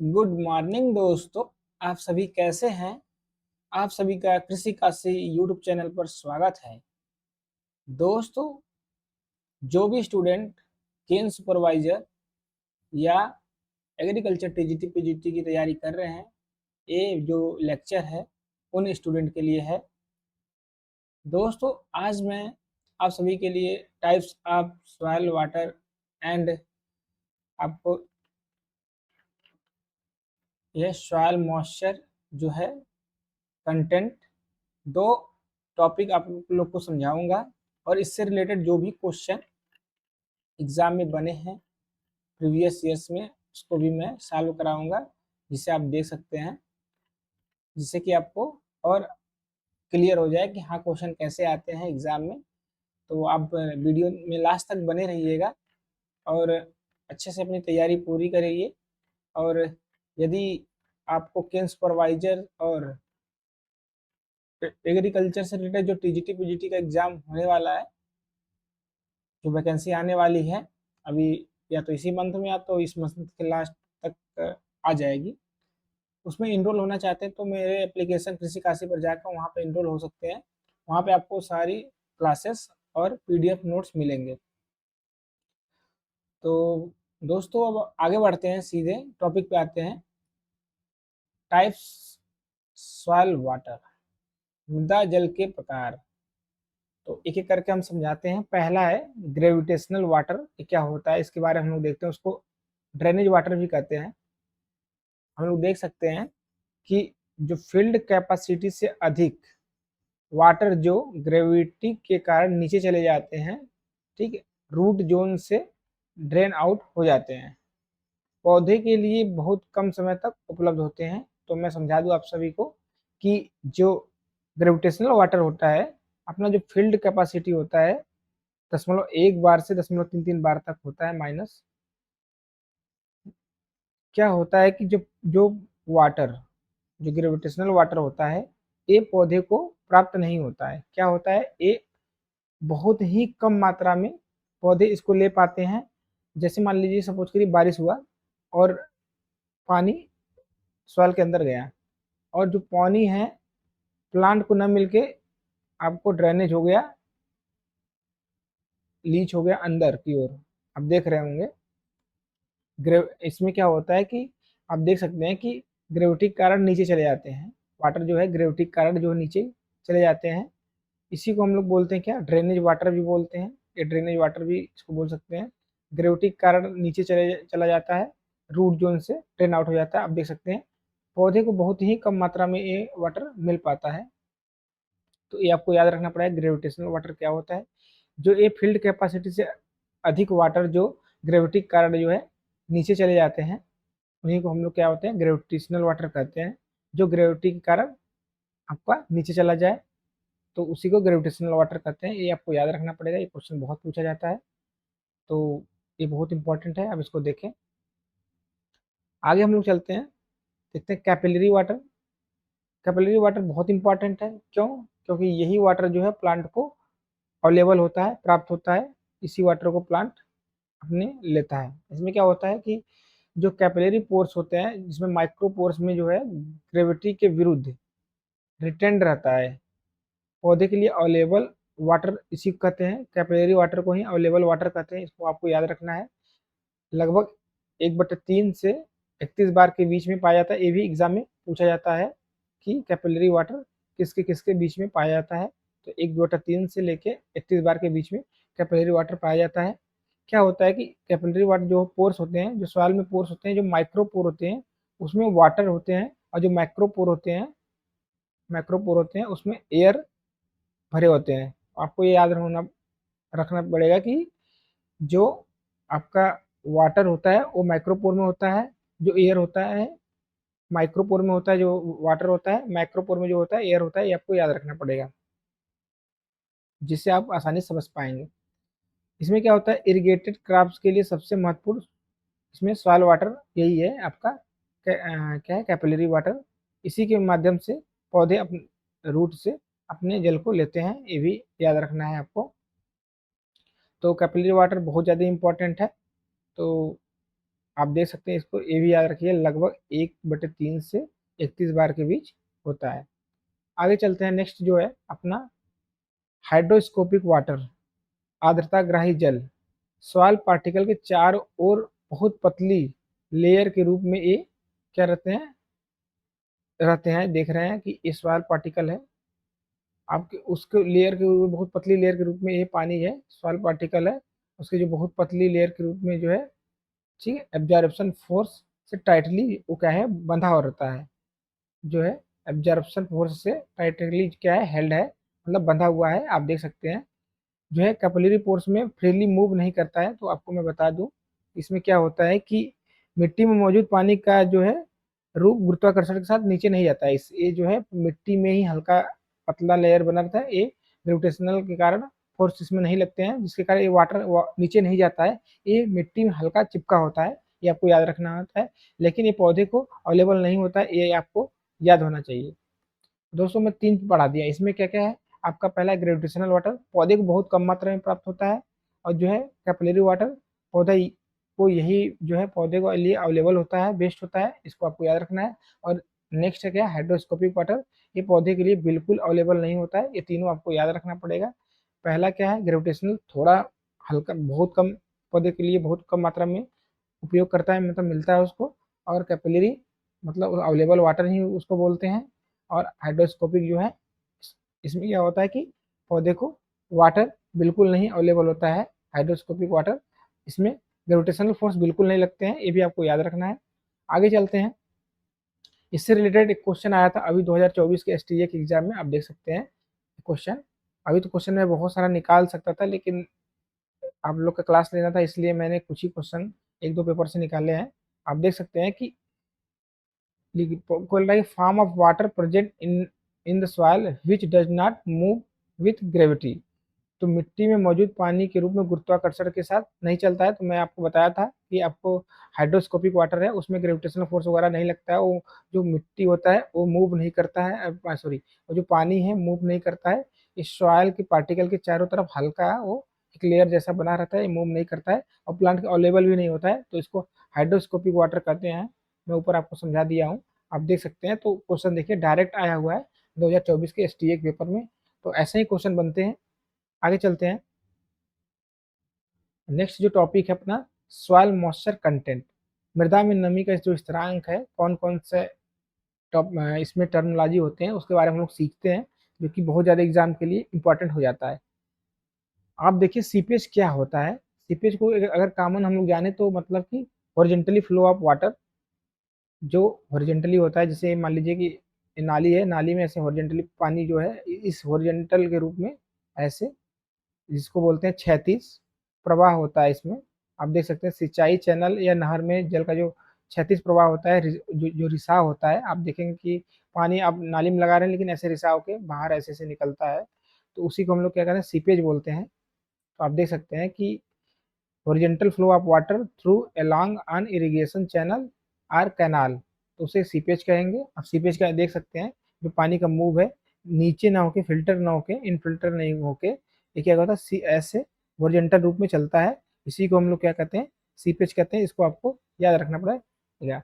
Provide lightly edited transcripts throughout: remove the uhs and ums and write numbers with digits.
Good morning दोस्तों। आप सभी कैसे हैं? आप सभी का कृषि काशी यूट्यूब चैनल पर स्वागत है। दोस्तों, जो भी स्टूडेंट केन सुपरवाइजर या एग्रीकल्चर टीजीटी पीजीटी की तैयारी कर रहे हैं, ये जो लेक्चर है उन स्टूडेंट के लिए है। दोस्तों, आज मैं आप सभी के लिए types of soil water and आपको यह सॉइल मॉइस्चर जो है कंटेंट, दो टॉपिक आप लोग को समझाऊंगा और इससे रिलेटेड जो भी क्वेश्चन एग्जाम में बने हैं प्रीवियस ईयर्स में उसको भी मैं सॉल्व कराऊंगा, जिसे आप देख सकते हैं, जिससे कि आपको और क्लियर हो जाए कि हाँ क्वेश्चन कैसे आते हैं एग्जाम में। तो आप वीडियो में लास्ट तक बने रहिएगा और अच्छे से अपनी तैयारी पूरी करिए। और यदि आपको केन सुपरवाइजर और एग्रीकल्चर से रिलेटेड जो टीजीटी पीजीटी का एग्जाम होने वाला है, जो वैकेंसी आने वाली है अभी, या तो इसी मंथ में या तो इस मंथ के लास्ट तक आ जाएगी, उसमें इनरोल होना चाहते हैं तो मेरे एप्लीकेशन कृषि काशी पर जाकर वहाँ पे इनरोल हो सकते हैं। वहाँ पे आपको सारी क्लासेस और पीडीएफ नोट्स मिलेंगे। तो दोस्तों, अब आगे बढ़ते हैं, सीधे टॉपिक पे आते हैं। टाइप्स सॉइल वाटर, मृदा जल के प्रकार। तो एक एक करके हम समझाते हैं। पहला है ग्रेविटेशनल वाटर, ये क्या होता है इसके बारे में हम लोग देखते हैं। उसको ड्रेनेज वाटर भी कहते हैं। हम लोग देख सकते हैं कि जो फील्ड कैपेसिटी से अधिक वाटर जो ग्रेविटी के कारण नीचे चले जाते हैं, ठीक है, रूट जोन से ड्रेन आउट हो जाते हैं, पौधे के लिए बहुत कम समय तक उपलब्ध होते हैं। तो मैं समझा दूं आप सभी को कि जो ग्रेविटेशनल वाटर होता है, अपना जो फील्ड कैपेसिटी होता है 0.1 बार से 0.33 बार तक होता है माइनस। क्या होता है कि जो जो वाटर, जो ग्रेविटेशनल वाटर होता है, ये पौधे को प्राप्त नहीं होता है। क्या होता है, ये बहुत ही कम मात्रा में पौधे इसको ले पाते हैं। जैसे मान लीजिए, सपोज करिए बारिश हुआ और पानी सॉइल के अंदर गया, और जो पानी है प्लांट को न मिलके आपको ड्रेनेज हो गया, लीच हो गया अंदर की ओर। आप देख रहे होंगे इसमें क्या होता है कि आप देख सकते हैं कि ग्रेविटी के कारण नीचे चले जाते हैं। वाटर जो है ग्रेविटी के कारण जो नीचे चले जाते हैं, इसी को हम लोग बोलते हैं क्या, ड्रेनेज वाटर भी बोलते हैं। ये ड्रेनेज वाटर भी इसको बोल सकते हैं। ग्रेविटी के कारण नीचे चला जाता है, रूट जोन से ड्रेन आउट हो जाता है। आप देख सकते हैं पौधे को बहुत ही कम मात्रा में ये वाटर मिल पाता है। तो ये आपको याद रखना पड़ेगा ग्रेविटेशनल वाटर क्या होता है। जो ये फील्ड कैपेसिटी से अधिक वाटर जो ग्रेविटी के कारण जो है नीचे चले जाते हैं, उन्हीं को हम लोग क्या होते हैं, ग्रेविटेशनल वाटर कहते हैं। जो ग्रेविटी के कारण आपका नीचे चला जाए तो उसी को ग्रेविटेशनल वाटर कहते हैं। ये आपको याद रखना पड़ेगा, ये क्वेश्चन बहुत पूछा जाता है, तो ये बहुत इंपॉर्टेंट है। अब इसको देखें, आगे हम लोग चलते हैं, देखते हैं कैपिलरी वाटर। कैपिलरी वाटर बहुत इंपॉर्टेंट है। क्यों? क्योंकि यही वाटर जो है प्लांट को अवेलेबल होता है, प्राप्त होता है। इसी वाटर को प्लांट अपने लेता है। इसमें क्या होता है कि जो कैपिलरी पोर्स होते हैं, जिसमें माइक्रो पोर्स में जो है ग्रेविटी के विरुद्ध रिटेंड रहता है, पौधे के लिए अवेलेबल वाटर इसी को कहते हैं। कैपिलरी वाटर को ही अवेलेबल वाटर कहते हैं। इसको आपको याद रखना है। लगभग 1/3 से 31 बार के बीच में पाया जाता है। ये भी एग्जाम में पूछा जाता है कि कैपिलरी वाटर किसके किसके बीच में पाया जाता है। तो 1/3 से लेके 31 बार के बीच में कैपिलरी वाटर पाया जाता है। क्या होता है कि कैपिलरी वाटर जो पोर्स होते हैं, जो सॉइल में पोर्स होते हैं, जो माइक्रो पोर होते हैं, उसमें वाटर होते हैं। और जो मैक्रो पोर होते हैं उसमें एयर भरे होते हैं। आपको ये याद रखना पड़ेगा कि जो आपका वाटर होता है वो माइक्रोपोर में होता है, जो एयर होता है माइक्रोपोर में होता है, जो वाटर होता है माइक्रोपोर में जो होता है एयर होता है। ये आपको याद रखना पड़ेगा, जिससे आप आसानी से समझ पाएंगे। इसमें क्या होता है, इरिगेटेड क्रॉप्स के लिए सबसे महत्वपूर्ण इसमें सॉइल वाटर यही है आपका। क्या है, कैपिलरी वाटर। इसी के माध्यम से पौधे अपने रूट से अपने जल को लेते हैं, ये भी याद रखना है आपको। तो कैपिलरी वाटर बहुत ज़्यादा इंपॉर्टेंट है। तो आप देख सकते हैं, इसको ये भी याद रखिए, लगभग 1/3 से 31 बार के बीच होता है। आगे चलते हैं, नेक्स्ट जो है अपना हाइड्रोस्कोपिक वाटर, आर्द्रताग्राही जल। सॉइल पार्टिकल के चारों ओर बहुत पतली लेयर के रूप में ये क्या रहते हैं, देख रहे हैं कि ये सॉइल पार्टिकल है आपके, उसके लेयर के ऊपर बहुत पतली लेयर के रूप में ये पानी है, सॉइल पार्टिकल है, उसके जो बहुत पतली लेयर के रूप में जो है, ठीक है, एब्जॉर्प्शन फोर्स से टाइटली वो क्या है, बंधा हो रहता है, जो है एब्जॉर्प्शन फोर्स से टाइटली क्या है, हेल्ड है, मतलब बंधा हुआ है। आप देख सकते हैं जो है कैपिलरी पोर्स में फ्रीली मूव नहीं करता है। तो आपको मैं बता दूं, इसमें क्या होता है कि मिट्टी में मौजूद पानी का जो है रूप गुरुत्वाकर्षण के साथ नीचे नहीं जाता है, इस ये जो है मिट्टी में ही हल्का पतला लेयर बना रहता है, ये ग्रेविटेशनल के कारण फोर्स इसमें नहीं लगते हैं, जिसके कारण ये वाटर नीचे नहीं जाता है, ये मिट्टी में हल्का चिपका होता है, ये आपको याद रखना होता है। लेकिन ये पौधे को अवेलेबल नहीं होता है, ये आपको याद होना चाहिए। दोस्तों मैं 3 पढ़ा दिया, इसमें क्या क्या है, आपका पहला ग्रेविटेशनल वाटर पौधे को बहुत कम मात्रा में प्राप्त होता है, और जो है कैपिलरी वाटर पौधा को यही जो है पौधे को लिए अवेलेबल होता है, बेस्ट होता है, इसको आपको याद रखना है। और नेक्स्ट है क्या, हाइड्रोस्कोपिक वाटर, ये पौधे के लिए बिल्कुल अवेलेबल नहीं होता है, ये तीनों आपको याद रखना पड़ेगा। पहला क्या है, ग्रेविटेशनल थोड़ा हल्का बहुत कम पौधे के लिए बहुत कम मात्रा में उपयोग करता है, मतलब मिलता है उसको। और कैपिलरी मतलब अवेलेबल वाटर ही उसको बोलते हैं। और हाइड्रोस्कोपिक जो है, इसमें क्या होता है कि पौधे को वाटर बिल्कुल नहीं अवेलेबल होता है, हाइड्रोस्कोपिक वाटर, इसमें ग्रेविटेशनल फोर्स बिल्कुल नहीं लगते हैं, ये भी आपको याद रखना है। आगे चलते हैं, इससे रिलेटेड एक क्वेश्चन आया था अभी 2024 के एसटीए के एग्जाम में, आप देख सकते हैं क्वेश्चन। अभी तो क्वेश्चन में बहुत सारा निकाल सकता था, लेकिन आप लोग का क्लास लेना था, इसलिए मैंने कुछ ही क्वेश्चन एक दो पेपर से निकाले हैं। आप देख सकते हैं कि बोल रहा है form of water present in in the soil which does not move with gravity. तो मिट्टी में मौजूद पानी के रूप में गुरुत्वाकर्षण के साथ नहीं चलता है। तो मैं आपको बताया था कि आपको हाइड्रोस्कोपिक वाटर है, उसमें ग्रेविटेशनल फोर्स वगैरह नहीं लगता है, वो जो मिट्टी होता है वो मूव नहीं करता है, सॉरी, वो जो पानी है मूव नहीं करता है, इस सॉइल के पार्टिकल के चारों तरफ हल्का वो एक लेयर जैसा बना रहता है, ये मूव नहीं करता है, और प्लांट के अवेलेबल भी नहीं होता है, तो इसको हाइड्रोस्कोपिक वाटर कहते हैं। मैं ऊपर आपको समझा दिया हूँ, आप देख सकते हैं। तो क्वेश्चन देखिए डायरेक्ट आया हुआ है 2024 के एसटीए के पेपर में, तो ऐसे ही क्वेश्चन बनते हैं। आगे चलते हैं, नेक्स्ट जो टॉपिक है अपना सॉइल मॉइस्चर कंटेंट, मृदा में नमी का जो स्थिरांक है, कौन कौन से टॉप इसमें टर्मिनोलॉजी होते हैं उसके बारे में हम लोग सीखते हैं, जो कि बहुत ज़्यादा एग्जाम के लिए इंपॉर्टेंट हो जाता है। आप देखिए सीपेज क्या होता है, सीपेज को अगर कॉमन हम लोग जाने तो मतलब कि हॉरिजेंटली फ्लो ऑफ वाटर, जो हॉरिजेंटली होता है, जैसे मान लीजिए कि नाली है, नाली में ऐसे हॉरिजेंटली पानी जो है इस हॉरिजेंटल के रूप में ऐसे, जिसको बोलते हैं क्षैतिज प्रवाह होता है इसमें। आप देख सकते हैं सिंचाई चैनल या नहर में जल का जो क्षैतिज प्रवाह होता है, जो रिसाव होता है, आप देखेंगे कि पानी आप नाली में लगा रहे हैं लेकिन ऐसे रिसाव के बाहर ऐसे ऐसे निकलता है, तो उसी को हम लोग क्या कहते हैं, सीपेज बोलते हैं। तो आप देख सकते हैं कि horizontal flow of water through along an irrigation channel or canal, तो उसे सीपेज कहेंगे। अब सीपेज का देख सकते हैं जो पानी का मूव है नीचे ना होके, फिल्टर ना होके, इनफिल्टर नहीं होके, ये क्या होता है ऐसे हॉरिजेंटल रूप में चलता है, इसी को हम लोग क्या कहते हैं, सीपेज कहते हैं। इसको आपको याद रखना पड़ेगा।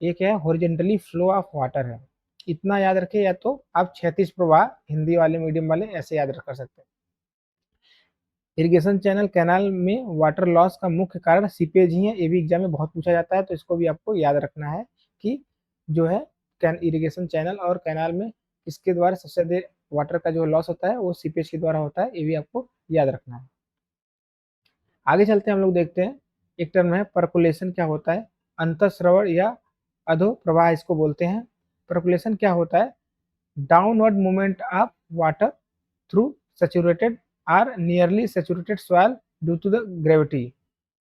ये क्या है, हॉरिजेंटली फ्लो ऑफ वाटर है, इतना याद रखे, या तो आप क्षैतिज प्रवाह हिंदी वाले मीडियम वाले ऐसे याद कर सकते हैं। इरिगेशन चैनल कैनाल में वाटर लॉस का मुख्य कारण सीपेज ही है, ये भी एग्जाम में बहुत पूछा जाता है, तो इसको भी आपको याद रखना है कि जो है इरिगेशन चैनल और कैनाल में इसके द्वारा सबसे ज्यादा वाटर का जो लॉस होता है वो सीपेज के द्वारा होता है, ये भी आपको याद रखना है। आगे चलते हैं, हम लोग देखते हैं एक टर्म है परकुलेशन, क्या होता है, अंतःस्रवण या अधो प्रवाह इसको बोलते हैं। परकुलेशन क्या होता है, downward movement of water through saturated or nearly saturated soil due to the gravity.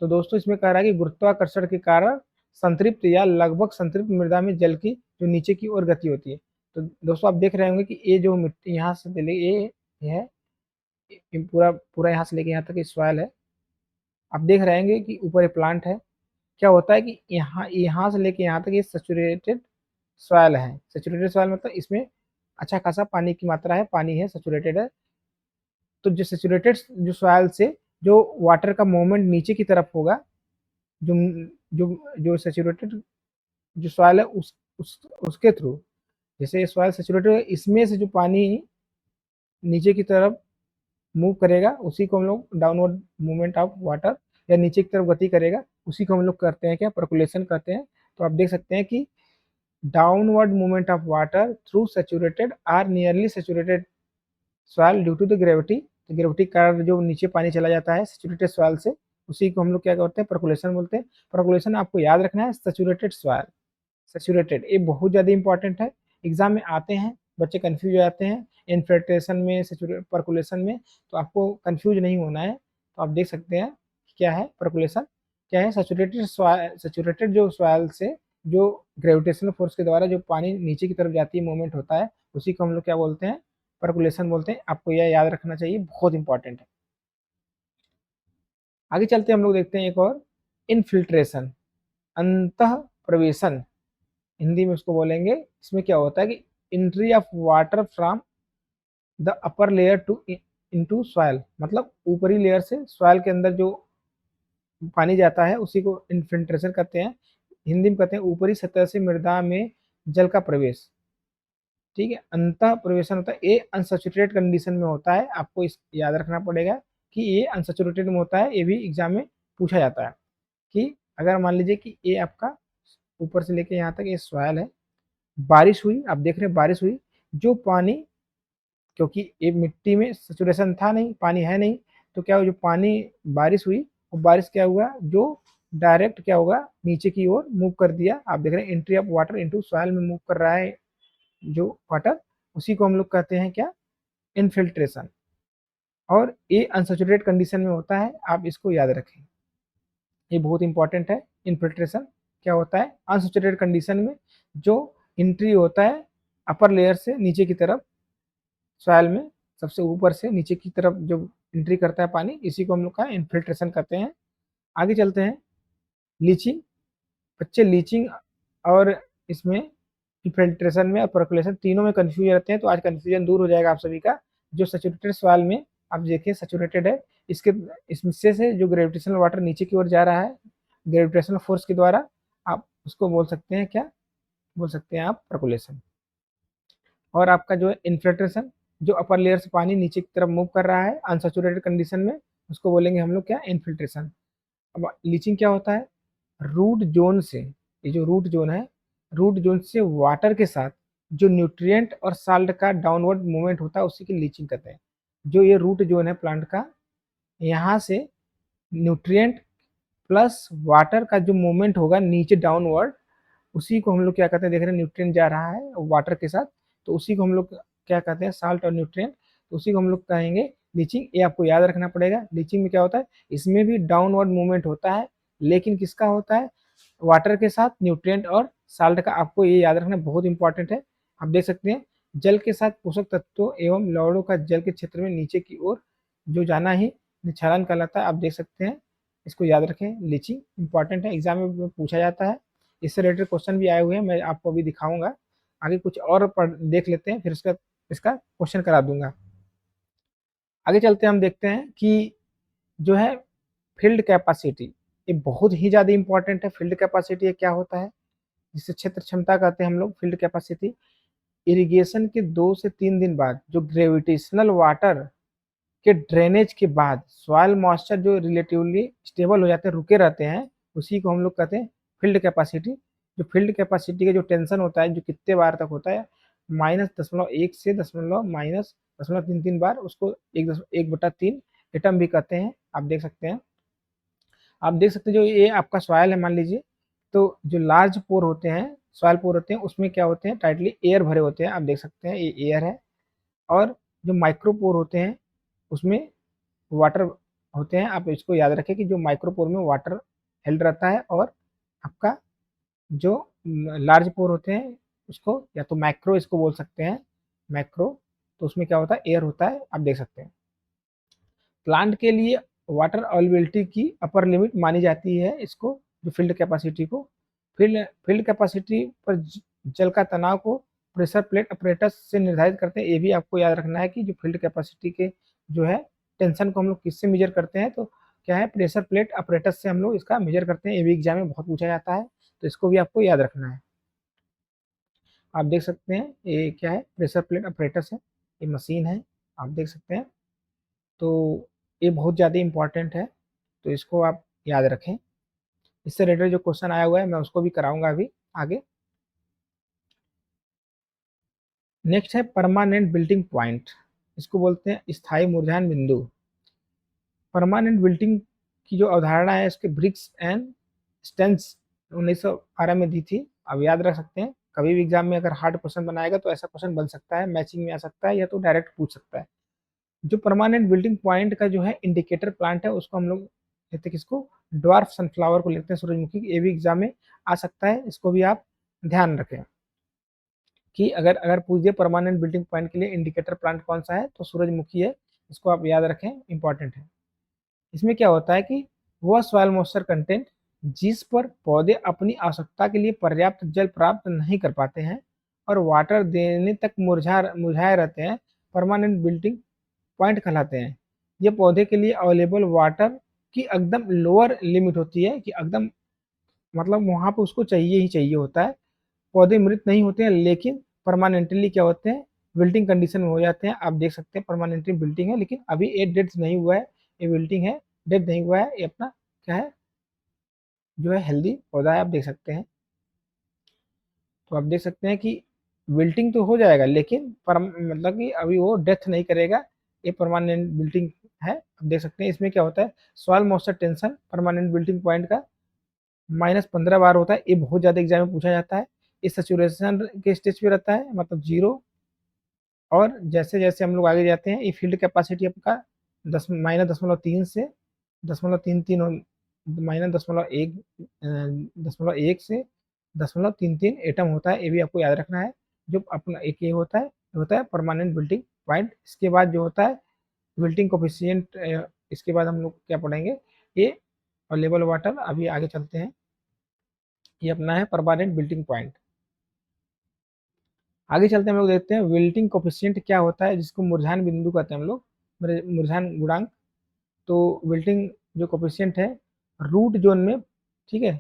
तो दोस्तों इसमें कह रहा है कि गुरुत्वाकर्षण के कारण संतृप्त या लगभग संतृप्त मृदा में जल की जो नीचे की ओर गति होती है। तो दोस्तों आप देख रहे होंगे कि ये जो मिट्टी यहाँ से ये है, पूरा पूरा यहाँ से लेके यहाँ तक सॉइल है, आप देख रहे होंगे कि ऊपर ये प्लांट है। क्या होता है कि यहाँ यहाँ से लेके यहाँ तक ये सैचुरेटेड सॉइल है, सैचुरेटेड सॉइल मतलब इसमें अच्छा खासा पानी की मात्रा है, पानी है, सैचुरेटेड है। तो जो सैचुरेटेड जो सॉइल से जो वाटर का मूवमेंट नीचे की तरफ होगा, जो जो जो सैचुरेटेड जो सॉइल है उसके थ्रू, जैसे सॉइल सैचुरेटेड है, इसमें से जो पानी नीचे की तरफ मूव करेगा उसी को हम लोग डाउनवर्ड मूवमेंट ऑफ वाटर, या नीचे की तरफ गति करेगा उसी को हम लोग करते हैं क्या, परकुलेशन करते हैं। तो आप देख सकते हैं कि downward movement of water through saturated or nearly saturated soil due to the gravity. तो ग्रेविटी के कारण जो नीचे पानी चला जाता है सैचुरेटेड सॉइल से, उसी को हम लोग क्या करते हैं, परकुलेशन बोलते हैं। परकुलेशन आपको याद रखना है, सैचुरेटेड सॉइल, सैचुरेटेड, ये बहुत ज़्यादा इंपॉर्टेंट है। एग्जाम में आते हैं, बच्चे कंफ्यूज हो जाते हैं इनफिल्ट्रेशन में, परकुलेशन में, तो आपको कंफ्यूज नहीं होना है। तो आप देख सकते हैं क्या है परकुलेशन, क्या है, सैचुरेटेड सैचुरेटेड जो सॉइल से जो ग्रेविटेशनल फोर्स के द्वारा जो पानी नीचे की तरफ जाती है, मूवमेंट होता है, उसी को हम लोग क्या बोलते हैं, परकुलेशन बोलते हैं। आपको यह याद रखना चाहिए, बहुत इंपॉर्टेंट है। आगे चलते हम लोग देखते हैं एक और, इनफिल्ट्रेशन, अंतः प्रवेशन, हिंदी में उसको बोलेंगे। इसमें क्या होता है कि entry of water from the upper layer to into soil, मतलब ऊपरी लेयर से सॉइल के अंदर जो पानी जाता है उसी को इनफिल्ट्रेशन कहते हैं। हिंदी में कहते हैं ऊपरी सतह से मृदा में जल का प्रवेश। ठीक है, अंतः प्रवेशन होता है, ये अनसैचुरेटेड कंडीशन में होता है। आपको इस याद रखना पड़ेगा कि ये अनसैचुरेटेड में होता है। ये भी एग्जाम में पूछा जाता है कि अगर मान लीजिए कि ये आपका ऊपर से लेके यहाँ तक ये सॉइल है, बारिश हुई, आप देख रहे हैं बारिश हुई, जो पानी, क्योंकि ये मिट्टी में सैचुरेशन था नहीं, पानी है नहीं, तो क्या हुआ, जो पानी बारिश हुई, वो बारिश क्या हुआ, जो डायरेक्ट क्या होगा, नीचे की ओर मूव कर दिया। आप देख रहे हैं entry of water into soil में मूव कर रहा है जो वाटर, उसी को हम लोग कहते हैं क्या, इनफिल्ट्रेशन। और ये अनसैचुरेटेड कंडीशन में होता है, आप इसको याद रखें, ये बहुत इंपॉर्टेंट है। इनफिल्ट्रेशन क्या होता है, अनसैचुरेटेड कंडीशन में जो एंट्री होता है अपर लेयर से नीचे की तरफ सॉइल में, सबसे ऊपर से नीचे की तरफ जो एंट्री करता है पानी, इसी को हम लोग का इनफिल्ट्रेशन कहते हैं। आगे चलते हैं, लीचिंग, बच्चे लीचिंग और इसमें इनफिल्ट्रेशन में और परकुलेशन तीनों में कंफ्यूज रहते हैं, तो आज कंफ्यूजन दूर हो जाएगा आप सभी का। जो सैचुरेटेड सॉइल में आप देखिए सैचुरेटेड है, इसके इसमें से जो ग्रेविटेशनल वाटर नीचे की ओर जा रहा है ग्रेविटेशनल फोर्स के द्वारा, आप उसको बोल सकते हैं क्या, बोल सकते हैं आप परकुलेशन। और आपका जो है इन्फिल्ट्रेशन, जो अपर लेयर से पानी नीचे की तरफ मूव कर रहा है अनसैचुरेटेड कंडीशन में, उसको बोलेंगे हम लोग क्या, इन्फिल्ट्रेशन। अब लीचिंग क्या होता है, रूट जोन से, ये जो रूट जोन है, रूट जोन से वाटर के साथ जो न्यूट्रिएंट और साल्ट का डाउनवर्ड मूवमेंट होता है उसी की लीचिंग कहते हैं। जो ये रूट जोन है प्लांट का, यहाँ से न्यूट्रिएंट प्लस वाटर का जो मूवमेंट होगा नीचे डाउनवर्ड, उसी को हम लोग क्या कहते हैं, देख रहे हैं न्यूट्रिएंट जा रहा है वाटर के साथ, तो उसी को हम लोग क्या कहते हैं, साल्ट और न्यूट्रिएंट, तो उसी को हम लोग कहेंगे लीचिंग। ये आपको याद रखना पड़ेगा। लीचिंग में क्या होता है, इसमें भी डाउनवर्ड मूवमेंट होता है, लेकिन किसका होता है, वाटर के साथ न्यूट्रिएंट और साल्ट का। आपको ये याद रखना बहुत इंपॉर्टेंट है। आप देख सकते हैं जल के साथ पोषक तत्वों एवं लवणों का जल के क्षेत्र में नीचे की ओर जो जाना ही निक्षालन कहलाता है। आप देख सकते हैं, इसको याद रखें, लीचिंग इंपॉर्टेंट है, एग्जाम में पूछा जाता है। इससे रिलेटेड क्वेश्चन भी आए हुए हैं, मैं आपको अभी दिखाऊंगा। आगे कुछ और देख लेते हैं, फिर इसका इसका क्वेश्चन करा दूंगा। आगे चलते हैं, हम देखते हैं कि जो है फील्ड कैपेसिटी, ये बहुत ही ज़्यादा इंपॉर्टेंट है। फील्ड कैपेसिटी क्या होता है, जिसे क्षेत्र क्षमता कहते हैं हम लोग, फील्ड कैपेसिटी। इरिगेशन के 2 से 3 दिन बाद जो ग्रेविटेशनल वाटर के ड्रेनेज के बाद सॉइल मॉइस्चर जो रिलेटिवली स्टेबल हो जाते हैं, रुके रहते हैं, उसी को हम लोग कहते हैं फील्ड कैपेसिटी। जो फील्ड कैपेसिटी का जो टेंशन होता है, जो कितने बार तक होता है, -0.1 से -0.33 बार, उसको 1/3 एटम भी कहते हैं। आप देख सकते हैं, आप देख सकते हैं जो ये आपका सॉइल है मान लीजिए, तो जो लार्ज पोर होते हैं, सॉइल पोर होते हैं, उसमें क्या होते हैं, टाइटली एयर भरे होते हैं। आप देख सकते हैं ये एयर है। और जो माइक्रोपोर होते हैं उसमें वाटर होते हैं। आप इसको याद रखें कि जो माइक्रोपोर में वाटर हेल्ड रहता है, और आपका जो लार्ज पोर होते हैं उसको या तो मैक्रो इसको बोल सकते हैं, मैक्रो, तो उसमें क्या होता है, एयर होता है। आप देख सकते हैं प्लांट के लिए वाटर अवेलेबिलिटी की अपर लिमिट मानी जाती है इसको, जो फील्ड कैपेसिटी को। फील्ड फील्ड कैपेसिटी पर जल का तनाव को प्रेशर प्लेट ऑपरेटर्स से निर्धारित करते हैं। ये भी आपको याद रखना है कि जो फील्ड कैपेसिटी के जो है टेंशन को हम लोग किससे मेजर करते हैं, तो क्या है, प्रेशर प्लेट अपरेटस से हम लोग इसका मेजर करते हैं। ये भी एग्जाम में बहुत पूछा जाता है, तो इसको भी आपको याद रखना है। आप देख सकते हैं ये क्या है, प्रेशर प्लेट अपरेटस है, ये मशीन है, आप देख सकते हैं। तो ये बहुत ज़्यादा इंपॉर्टेंट है, तो इसको आप याद रखें। इससे रिलेटेड जो क्वेश्चन आया हुआ है मैं उसको भी कराऊंगा अभी आगे। नेक्स्ट है परमानेंट बिल्टिंग पॉइंट, इसको बोलते हैं स्थायी मुरझान बिंदु। परमानेंट बिल्टिंग की जो अवधारणा है इसके ब्रिक्स एंड स्टेंस 1912 में दी थी। अब याद रख सकते हैं, कभी भी एग्जाम में अगर हार्ड क्वेश्चन बनाएगा तो ऐसा क्वेश्चन बन सकता है, मैचिंग में आ सकता है या तो डायरेक्ट पूछ सकता है। जो परमानेंट बिल्डिंग पॉइंट का जो है इंडिकेटर प्लांट है उसको हम लोग लेते हैं किसको, ड्वार्फ सनफ्लावर को लेते हैं, सूरजमुखी। ये भी एग्जाम में आ सकता है, इसको भी आप ध्यान रखें कि अगर अगर पूछ दिए परमानेंट बिल्डिंग पॉइंट के लिए इंडिकेटर प्लांट कौन सा है तो सूरजमुखी है, इसको आप याद रखें, इंपॉर्टेंट है। इसमें क्या होता है कि वह सॉइल मॉइस्चर कंटेंट जिस पर पौधे अपनी आवश्यकता के लिए पर्याप्त जल प्राप्त नहीं कर पाते हैं और वाटर देने तक मुरझाए रहते हैं, परमानेंट बिल्डिंग पॉइंट कहलाते हैं। ये पौधे के लिए अवेलेबल वाटर की एकदम लोअर लिमिट होती है, कि एकदम मतलब वहाँ पे उसको चाहिए ही चाहिए होता है। पौधे मृत नहीं होते हैं लेकिन परमानेंटली क्या होते हैं, विल्टिंग कंडीशन में हो जाते हैं। आप देख सकते हैं परमानेंटली विल्टिंग है, लेकिन अभी ये डेथ नहीं हुआ है, ये विल्टिंग है, डेथ नहीं हुआ है, ये अपना क्या है, जो है हेल्दी पौधा है, आप देख सकते हैं। तो आप देख सकते हैं कि विल्टिंग तो हो जाएगा लेकिन मतलब कि अभी वो डेथ नहीं करेगा, ये परमानेंट विल्टिंग है। आप देख सकते हैं इसमें क्या होता है, soil moisture tension permanent wilting point का -15 बार होता है। ये बहुत ज़्यादा एग्जाम में पूछा जाता है। इस सैचुरेशन के स्टेज पे रहता है, मतलब 0। और जैसे जैसे हम लोग आगे जाते हैं ये फील्ड कैपेसिटी आपका -0.3 से 0.33 -0.1 से 0.33 एटम होता है, ये भी आपको याद रखना है। जो अपना एक ये होता है परमानेंट बिल्टिंग पॉइंट। इसके बाद जो होता है विल्टिंग कोफिशिएंट, इसके बाद हम लोग क्या पढ़ेंगे, ये और लेवल वाटर। अभी आगे चलते हैं, ये अपना है परमानेंट बिल्टिंग पॉइंट। आगे चलते हैं हम लोग देखते हैं विल्टिंग कोफिशिएंट क्या होता है, जिसको मुरझान बिंदु कहते हैं हम लोग, मुरझान गुणांक। तो विल्टिंग जो कोफिशिएंट है रूट जोन में, ठीक है,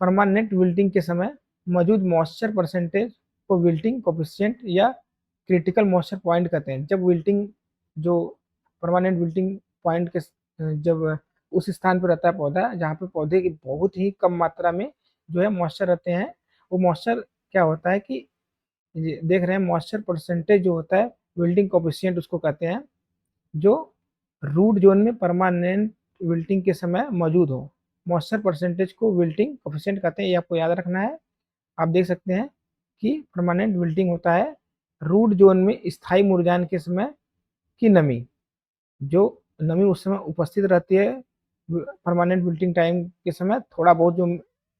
परमानेंट विल्टिंग के समय मौजूद मॉइस्चर परसेंटेज को विल्टिंग कोफिशिएंट या क्रिटिकल मॉइस्चर पॉइंट कहते हैं। जब विल्टिंग जो परमानेंट विल्टिंग पॉइंट के जब उस स्थान पर रहता है पौधा जहाँ पे पौधे की बहुत ही कम मात्रा में जो है मॉइस्चर रहते हैं, वो मॉइस्चर क्या होता है कि देख रहे हैं मॉइस्चर परसेंटेज जो होता है विल्टिंग कोफिशिएंट उसको कहते हैं, जो रूट जोन में परमानेंट विल्टिंग के समय मौजूद हो। मॉइस्चर परसेंटेज को विल्टिंग कोफिशिएंट कहते हैं, ये आपको याद रखना है। आप देख सकते हैं कि परमानेंट विल्टिंग होता है रूट जोन में स्थायी मुरझान के समय की नमी, जो नमी उस समय उपस्थित रहती है परमानेंट विल्टिंग टाइम के समय, थोड़ा बहुत जो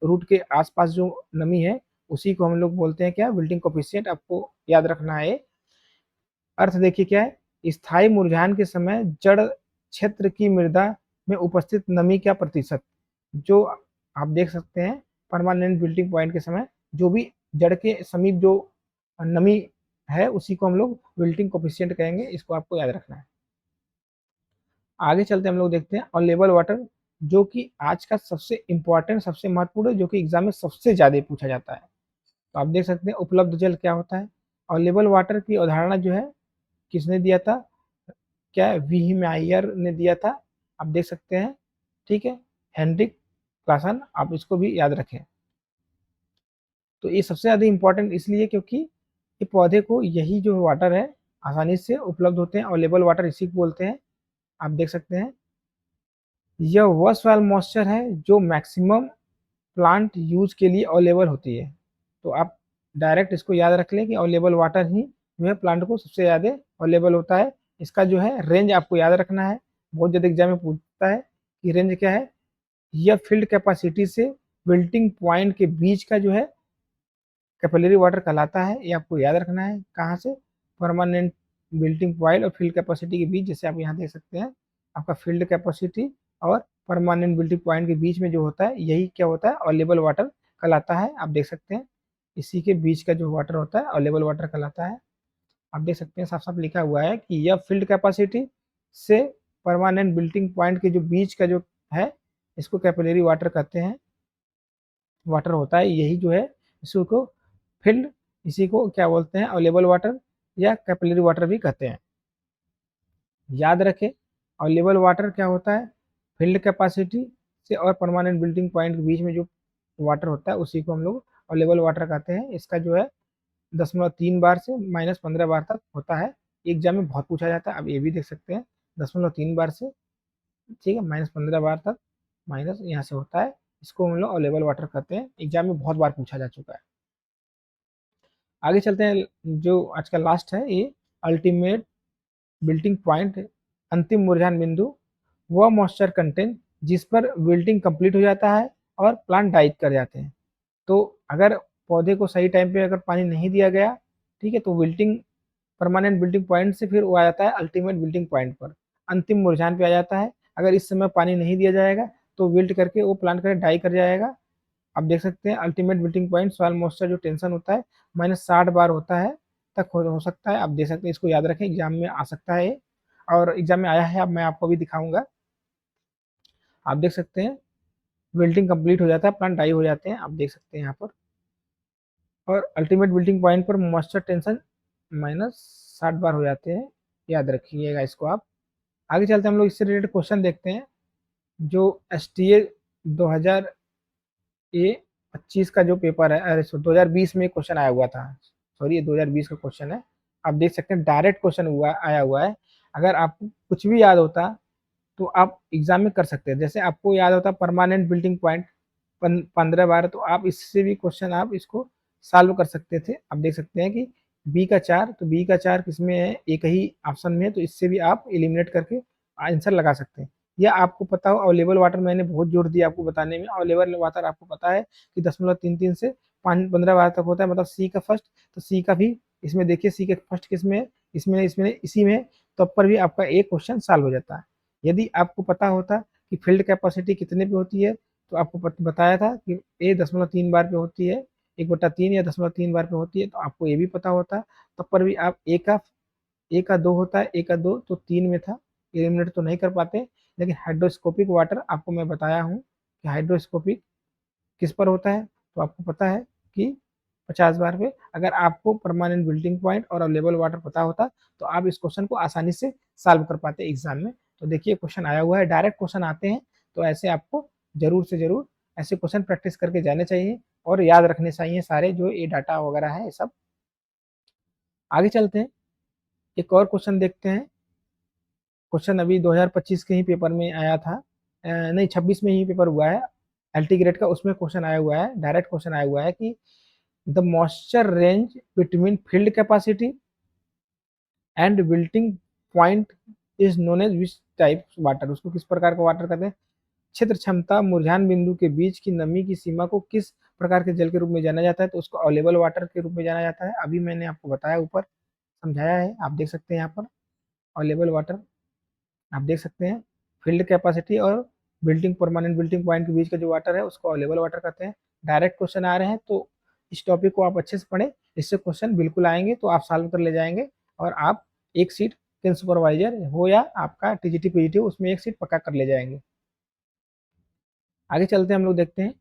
रूट के आसपास जो नमी है उसी को हम लोग बोलते हैं क्या, विल्टिंग कोफिशिएंट। आपको याद रखना है। अर्थ देखिए क्या है, स्थायी मुरझान के समय जड़ क्षेत्र की मृदा में उपस्थित नमी का प्रतिशत, जो आप देख सकते हैं परमानेंट विल्टिंग पॉइंट के समय जो भी जड़ के समीप जो नमी है उसी को हम लोग विल्टिंग कोफिशिएंट कहेंगे, इसको आपको याद रखना है। आगे चलते हम लोग देखते हैं और लेवल वाटर, जो कि आज का सबसे इंपॉर्टेंट सबसे महत्वपूर्ण जो कि एग्जाम में सबसे ज़्यादा पूछा जाता है। तो आप देख सकते हैं उपलब्ध जल क्या होता है, और लेवल वाटर की अवधारणा जो है किसने दिया था, क्या वीहमायर ने दिया था, आप देख सकते हैं, ठीक है, हेनरिक क्लासन, आप इसको भी याद रखें। तो ये सबसे ज़्यादा इंपॉर्टेंट इसलिए क्योंकि ये पौधे को यही जो वाटर है आसानी से उपलब्ध होते हैं, और लेवल वाटर इसी को बोलते हैं। आप देख सकते हैं यह वह सॉइल मॉइस्चर है जो मैक्सिमम प्लांट यूज के लिए अवेलेबल होती है। तो आप डायरेक्ट इसको याद रख लें कि अवेलेबल वाटर ही जो है प्लांट को सबसे ज़्यादा अवेलेबल होता है। इसका जो है रेंज आपको याद रखना है, बहुत ज़्यादा एग्जाम में पूछता है कि रेंज क्या है। यह फील्ड कैपेसिटी से विल्टिंग पॉइंट के बीच का जो है कैपिलरी वाटर कहलाता है, ये आपको याद रखना है। कहाँ से, परमानेंट विल्टिंग पॉइंट और फील्ड कैपेसिटी के बीच, जैसे आप यहाँ देख सकते हैं आपका फील्ड कैपेसिटी और परमानेंट विल्टिंग पॉइंट के बीच में जो होता है यही क्या होता है, अवेलेबल वाटर कहलाता है। आप देख सकते हैं इसी के बीच का जो वाटर होता है अवेलेबल वाटर कहलाता है। आप देख सकते हैं साफ साफ लिखा हुआ है कि यह फील्ड कैपेसिटी से परमानेंट बिल्टिंग पॉइंट के जो बीच का जो है, इसको कैपिलरी वाटर कहते हैं, वाटर होता है, यही जो है इसको फिल्ड, इसी को क्या बोलते हैं, अवेलेबल वाटर या कैपिलरी वाटर भी कहते हैं। याद रखें, अवेलेबल वाटर क्या होता है, फील्ड कैपेसिटी से और परमानेंट बिल्टिंग पॉइंट के बीच में जो वाटर होता है उसी को हम लोग अवेलेबल वाटर कहते हैं। इसका जो है 0.3 बार से -15 बार तक होता है। एग्जाम में बहुत पूछा जाता है, अब ये भी देख सकते हैं 0.3 बार से, ठीक है, -15 बार तक माइनस यहाँ से होता है, इसको हम लोग अवेलेबल वाटर कहते हैं। एग्जाम में बहुत बार पूछा जा चुका है। आगे चलते हैं, जो आज का लास्ट है ये अल्टीमेट विल्टिंग पॉइंट, अंतिम मुरझान बिंदु, वह मॉइस्चर कंटेंट जिस पर विल्टिंग कंप्लीट हो जाता है और प्लांट डाई कर जाते हैं। तो अगर पौधे को सही टाइम पे अगर पानी नहीं दिया गया, ठीक है, तो विल्टिंग परमानेंट विल्टिंग पॉइंट से फिर वो आ जाता है अल्टीमेट विल्टिंग पॉइंट पर, अंतिम मुरझान पे आ जाता है। अगर इस समय पानी नहीं दिया जाएगा तो विल्ट करके वो प्लांट कर डाई कर जाएगा। आप देख सकते हैं ultimate wilting point soil moisture जो टेंशन होता है -60 बार होता है तक हो सकता है। आप देख सकते हैं, इसको याद रखें, एग्जाम में आ सकता है और एग्जाम में आया है, अब मैं आपको भी दिखाऊंगा। आप देख सकते हैं विल्टिंग कंप्लीट हो जाता है, प्लांट डाई हो जाते हैं, आप देख सकते हैं यहाँ पर। और अल्टीमेट विल्टिंग पॉइंट पर मॉइस्चर टेंशन -60 बार हो जाते हैं, याद रखिएगा इसको आप। आगे चलते हैं, हम लोग इससे रिलेटेड क्वेश्चन देखते हैं। जो STA 2025 का जो पेपर है, अरे 2020 में क्वेश्चन आया हुआ था, सॉरी ये 2020 का क्वेश्चन है। आप देख सकते हैं डायरेक्ट क्वेश्चन हुआ आया हुआ है। अगर आपको कुछ भी याद होता तो आप एग्जाम में कर सकते हैं। जैसे आपको याद होता परमानेंट बिल्डिंग पॉइंट 15 बार, तो आप इससे भी क्वेश्चन आप इसको सॉल्व कर सकते थे। आप देख सकते हैं कि बी का 4, तो बी का 4 किसमें है, एक ही ऑप्शन में है, तो इससे भी आप एलिमिनेट करके आंसर लगा सकते हैं। या आपको पता हो अवेलेबल वाटर, मैंने बहुत जोर दिया आपको बताने में, अवेलेबल वाटर आपको पता है कि 0.33 से 15 बार तक होता है, मतलब सी का फर्स्ट, तो सी का भी इसमें देखिए, सी के फर्स्ट किसमें है, इसमें इसी में, तब पर भी आपका एक क्वेश्चन सॉल्व हो जाता है। यदि आपको पता होता कि फील्ड कैपेसिटी कितने पे होती है, तो आपको बताया था कि ए 0.3 बार पे होती है, 1/3 या 0.3 बार पे होती है, तो आपको ये भी पता होता, तब पर भी आप ए का 2 होता है, ए का 2 तो 3 में था, एलिमिनेट तो नहीं कर पाते। लेकिन हाइड्रोस्कोपिक वाटर आपको मैं बताया हूँ कि हाइड्रोस्कोपिक किस पर होता है, तो आपको पता है कि 50 बार पे। अगर आपको परमानेंट बिल्टिंग पॉइंट और अवेलेबल वाटर पता होता तो आप इस क्वेश्चन को आसानी से सॉल्व कर पाते एग्जाम में। तो देखिए क्वेश्चन आया हुआ है, डायरेक्ट क्वेश्चन आते हैं, तो ऐसे आपको जरूर से जरूर ऐसे क्वेश्चन प्रैक्टिस करके जाने चाहिए और याद रखने चाहिए सारे जो ये डाटा वगैरह है ये सब। आगे चलते हैं, एक और क्वेश्चन देखते हैं। क्वेश्चन अभी 2025 के ही पेपर में आया था, नहीं 26 में ही पेपर हुआ है, एलटी ग्रेड का, उसमें क्वेश्चन आया हुआ है, डायरेक्ट क्वेश्चन आया हुआ है कि the moisture range between field capacity and wilting point is known as which type water, उसको किस प्रकार का वाटर कहते हैं। क्षेत्र क्षमता मुरझान बिंदु के बीच की नमी की सीमा को किस प्रकार के जल के रूप में जाना जाता है, तो उसको अवेलेबल वाटर के रूप में जाना जाता है। अभी मैंने आपको बताया, ऊपर समझाया है, आप देख सकते हैं यहाँ पर अवेलेबल वाटर, आप देख सकते हैं फील्ड कैपेसिटी और बिल्डिंग परमानेंट बिल्डिंग पॉइंट के बीच का जो वाटर है उसको अवेलेबल वाटर कहते हैं। डायरेक्ट क्वेश्चन आ रहे हैं, तो इस टॉपिक को आप अच्छे से पढ़ें, इससे क्वेश्चन बिल्कुल आएंगे, तो आप सॉल्व कर ले जाएंगे और आप एक सीट केन सुपरवाइजर हो या आपका टीजीटी पीजीटी हो उसमें एक सीट पक्का कर ले जाएंगे। आगे चलते हैं, हम लोग देखते हैं,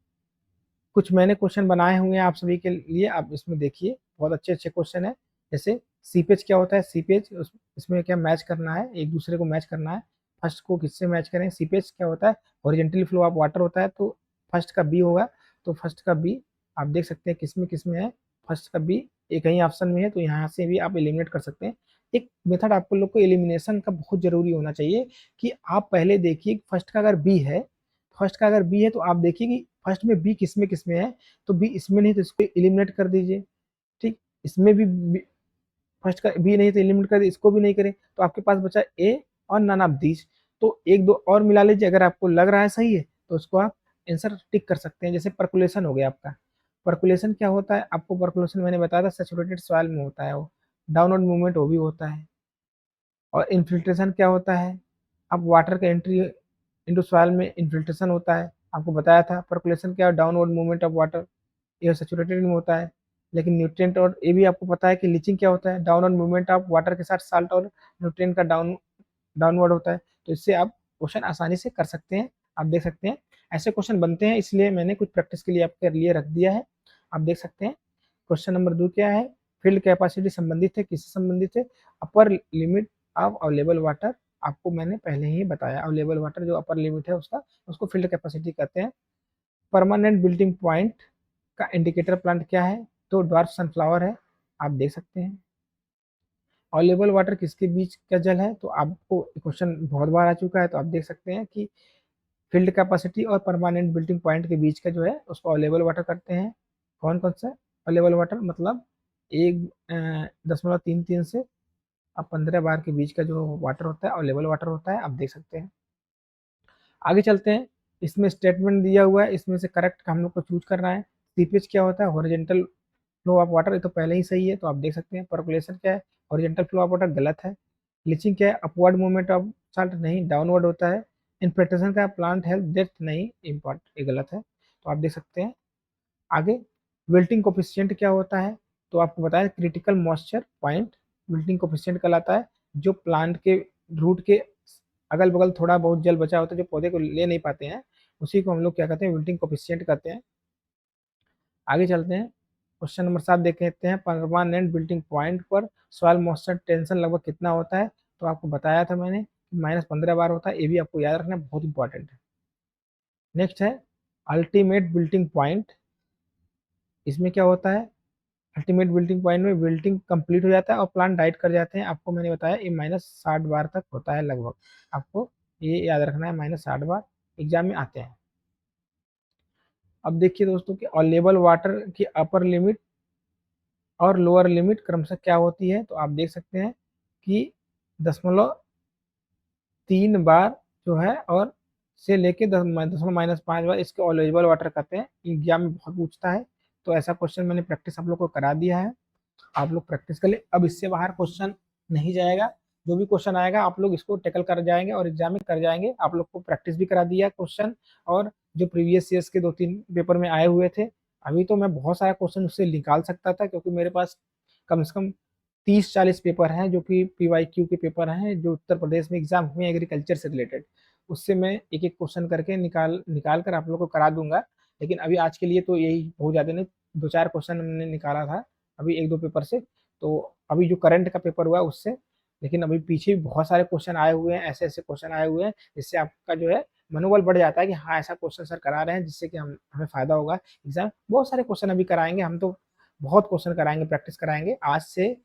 कुछ मैंने क्वेश्चन बनाए हुए हैं आप सभी के लिए, आप इसमें देखिए बहुत अच्छे अच्छे क्वेश्चन है। जैसे सीपेज क्या होता है, सीपेज इसमें क्या मैच करना है, एक दूसरे को मैच करना है। फर्स्ट को किससे मैच करें, सीपेज क्या होता है, हॉरिजॉन्टली फ्लो ऑफ वाटर होता है, तो फर्स्ट का बी होगा, तो फर्स्ट का बी आप देख सकते हैं किस में है, फर्स्ट का बी एक ही ऑप्शन में है, तो यहाँ से भी आप एलिमिनेट कर सकते हैं। एक मेथड आपको लोग को एलिमिनेशन का बहुत जरूरी होना चाहिए कि आप पहले देखिए फर्स्ट का अगर बी है, फर्स्ट का अगर बी है तो आप देखिए कि फर्स्ट में बी किस में है, तो बी इसमें नहीं तो इसको एलिमिनेट कर दीजिए। ठीक, इसमें भी फर्स्ट का बी नहीं तो एलिमिनेट कर, इसको भी नहीं करें, तो आपके पास बचा ए और नन ऑफ दीज, तो एक दो और मिला लीजिए, अगर आपको लग रहा है सही है तो उसको आप आंसर टिक कर सकते हैं। जैसे परकुलेशन हो गया आपका, परकुलेशन क्या होता है, आपको परकुलेशन मैंने बताया था सेचुरेटेड सॉइल में होता है, वो डाउनवर्ड मूवमेंट वो भी होता है। और इन्फिल्ट्रेशन क्या होता है, अब वाटर का एंट्री इनटू सॉइल में इन्फिल्ट्रेशन होता है, आपको बताया था। परकुलेशन क्या है, डाउनवर्ड मूवमेंट ऑफ वाटर, ये सैचुरेटेड में होता है। लेकिन न्यूट्रिएंट और ये भी आपको पता है कि लीचिंग क्या होता है, डाउनवर्ड मूवमेंट ऑफ वाटर के साथ साल्ट और न्यूट्रिएंट का डाउनवर्ड होता है। तो इससे आप क्वेश्चन आसानी से कर सकते हैं। आप देख सकते हैं ऐसे क्वेश्चन बनते हैं, इसलिए मैंने कुछ प्रैक्टिस के लिए आपके लिए रख दिया है। आप देख सकते हैं क्वेश्चन नंबर 2 क्या है, फील्ड कैपेसिटी संबंधित है, किससे संबंधित है, upper limit of available water. आपको मैंने पहले ही बताया, अवेलेबल वाटर जो अपर लिमिट है उसका, उसको फील्ड कैपेसिटी कहते हैं। परमानेंट बिल्टिंग पॉइंट का इंडिकेटर प्लांट क्या है, तो ड्वार्फ सनफ्लावर है। आप देख सकते हैं अवेलेबल वाटर किसके बीच का जल है, तो आपको क्वेश्चन बहुत बार आ चुका है, तो आप देख सकते हैं कि फील्ड कैपेसिटी और परमानेंट बिल्टिंग पॉइंट के बीच का जो है उसको अवेलेबल वाटर करते हैं। कौन कौन सा अवेलेबल वाटर, मतलब 1.33 से अब 15 बार के बीच का जो वाटर होता है अवेलेबल वाटर होता है। आप देख सकते हैं। आगे चलते हैं, इसमें स्टेटमेंट दिया हुआ है, इसमें से करेक्ट हम लोग को चूज करना है। सीपेज क्या होता है, हॉरिजॉन्टल फ्लो ऑफ वाटर, ये तो पहले ही सही है, तो आप देख सकते हैं। पर्कुलेशन क्या है, हॉरिजॉन्टल फ्लो ऑफ वाटर, गलत है। लीचिंग क्या है, अपवर्ड मूवमेंट ऑफ साल्ट, नहीं डाउनवर्ड होता है। इन्फिल्ट्रेशन का प्लांट हेल्थ डेप्थ, नहीं इम्पॉर्ट, ये गलत है, तो आप देख सकते हैं। आगे विल्टिंग कोफिशिएंट क्या होता है, तो आपको बताया critical moisture point wilting coefficient कहलाता है। जो प्लांट के रूट के अगल बगल थोड़ा बहुत जल बचा होता है, जो पौधे को ले नहीं पाते हैं, उसी को हम लोग क्या कहते हैं, विल्टिंग कोफिशिएंट कहते हैं। आगे चलते हैं, क्वेश्चन नंबर 7 देख लेते हैं। परमानेंट बिल्टिंग पॉइंट पर सॉइल मॉइस्चर टेंशन लगभग कितना होता है, तो आपको बताया था मैंने -15 बार होता है, ये भी आपको याद रखना बहुत इंपॉर्टेंट है। नेक्स्ट है अल्टीमेट बिल्टिंग पॉइंट, इसमें क्या होता है, अल्टीमेट बिल्टिंग पॉइंट में बिल्टिंग कंप्लीट हो जाता है और प्लांट डाइट कर जाते हैं। आपको मैंने बताया ये -60 बार तक होता है लगभग, आपको ये याद रखना है, -60 बार एग्जाम में आते हैं। अब देखिए दोस्तों कि अवेलेबल वाटर की अपर लिमिट और लोअर लिमिट क्रमशः क्या होती है, तो आप देख सकते हैं कि 0.3 बार जो है और से लेके 10.-5 बार इसको अवेलेबल वाटर कहते हैं। एग्जाम में बहुत पूछता है, तो ऐसा क्वेश्चन मैंने प्रैक्टिस आप लोग को करा दिया है, आप लोग प्रैक्टिस कर ले। अब इससे बाहर क्वेश्चन नहीं जाएगा, जो भी क्वेश्चन आएगा आप लोग इसको टेकल कर जाएंगे और एग्जाम में कर जाएंगे। आप लोग को प्रैक्टिस भी करा दिया क्वेश्चन, और जो प्रीवियस ईयर्स के 2-3 पेपर में आए हुए थे, अभी तो मैं बहुत सारा क्वेश्चन उससे निकाल सकता था, क्योंकि मेरे पास कम से कम 30-40 पेपर हैं जो कि PYQ के पेपर हैं, जो उत्तर प्रदेश में एग्जाम हुए एग्रीकल्चर से रिलेटेड। उससे मैं एक एक क्वेश्चन करके निकाल निकाल कर आप लोग को करा दूंगा। लेकिन अभी आज के लिए तो यही बहुत ज़्यादा नहीं, 2-4 क्वेश्चन मैंने निकाला था अभी 1-2 पेपर से, तो अभी जो करंट का पेपर हुआ उससे। लेकिन अभी पीछे भी बहुत सारे क्वेश्चन आए हुए हैं, ऐसे ऐसे क्वेश्चन आए हुए हैं, जिससे आपका जो है मनोबल बढ़ जाता है कि हाँ ऐसा क्वेश्चन सर करा रहे हैं जिससे कि हमें फायदा होगा। एग्जाम बहुत सारे क्वेश्चन अभी कराएंगे हम, तो बहुत क्वेश्चन कराएंगे, प्रैक्टिस कराएंगे। आज से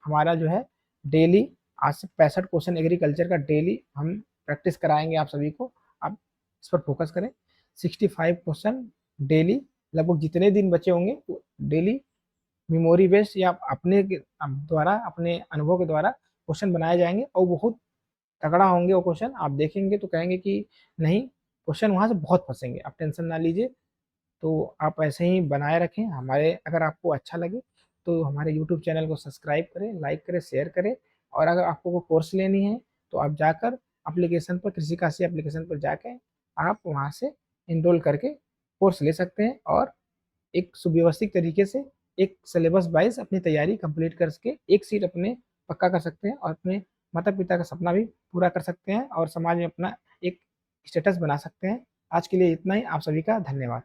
हमारा जो है डेली, आज से 65 क्वेश्चन एग्रीकल्चर का डेली हम प्रैक्टिस कराएंगे आप सभी को। आप इस पर फोकस करें। 65 क्वेश्चन डेली, लगभग जितने दिन बचे होंगे डेली मेमोरी बेस्ड या अपने द्वारा, अपने अनुभव के द्वारा क्वेश्चन बनाए जाएंगे, और बहुत तगड़ा होंगे वो क्वेश्चन। आप देखेंगे तो कहेंगे कि नहीं, क्वेश्चन वहां से बहुत फंसेंगे, आप टेंशन ना लीजिए। तो आप ऐसे ही बनाए रखें। हमारे अगर आपको अच्छा लगे तो हमारे यूट्यूब चैनल को सब्सक्राइब करें, लाइक करें, शेयर करें। और अगर आपको कोई कोर्स लेनी है तो आप जाकर एप्लीकेशन पर, कृषि काशी एप्लीकेशन पर जाकर आप वहाँ से इनरोल करके कोर्स ले सकते हैं, और एक सुव्यवस्थित तरीके से एक सिलेबस वाइज अपनी तैयारी कंप्लीट करके एक सीट अपने पक्का कर सकते हैं, और अपने माता पिता का सपना भी पूरा कर सकते हैं, और समाज में अपना एक स्टेटस बना सकते हैं। आज के लिए इतना ही। आप सभी का धन्यवाद।